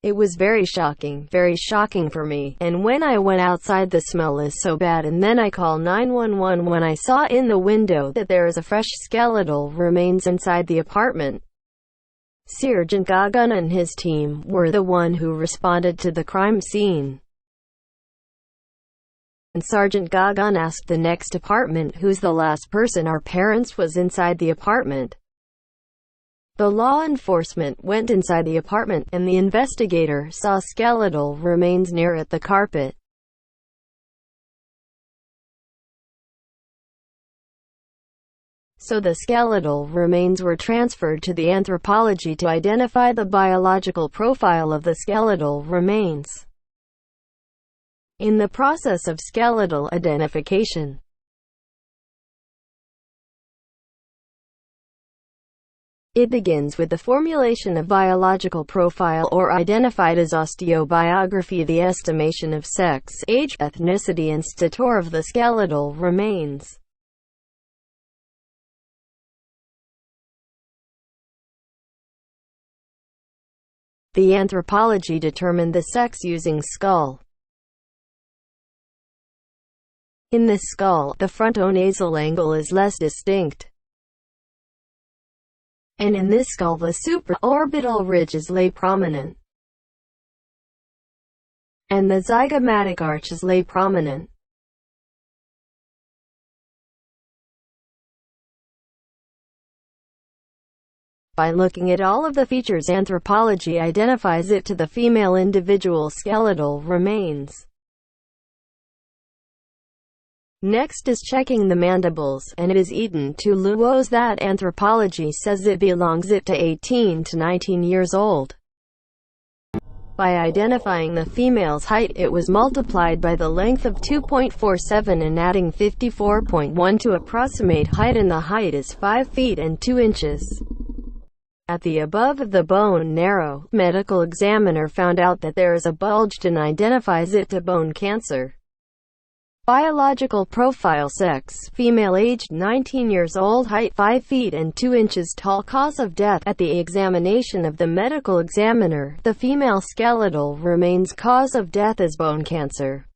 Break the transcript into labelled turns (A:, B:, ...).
A: It was very shocking for me, and when I went outside the smell is so bad, and then I call 911 when I saw in the window that there is a fresh skeletal remains inside the apartment. Sergeant Gagan and his team were the one who responded to the crime scene. And Sergeant Gagan asked the next apartment, who's the last person our parents was inside the apartment. The law enforcement went inside the apartment, and the investigator saw skeletal remains near it, the carpet. So the skeletal remains were transferred to the anthropology to identify the biological profile of the skeletal remains. In the process of skeletal identification, it begins with the formulation of biological profile, or identified as osteobiography, the estimation of sex, age, ethnicity and stature of the skeletal remains. The anthropology determined the sex using skull. In this skull, the frontonasal angle is less distinct, and in this skull the supraorbital ridges lay prominent, and the zygomatic arches lay prominent. By looking at all of the features, anthropology identifies it to the female individual skeletal remains. Next is checking the mandibles, and it is eaten to luos that anthropology says it belongs to 18 to 19 years old. By identifying the female's height, it was multiplied by the length of 2.47 and adding 54.1 to approximate height, and the height is 5 feet and 2 inches. At the above of the bone marrow, medical examiner found out that there is a bulge and identifies it to bone cancer. Biological profile: sex, female, aged 19 years old, height 5 feet and 2 inches tall. Cause of death: at the examination of the medical examiner, the female skeletal remains cause of death is bone cancer.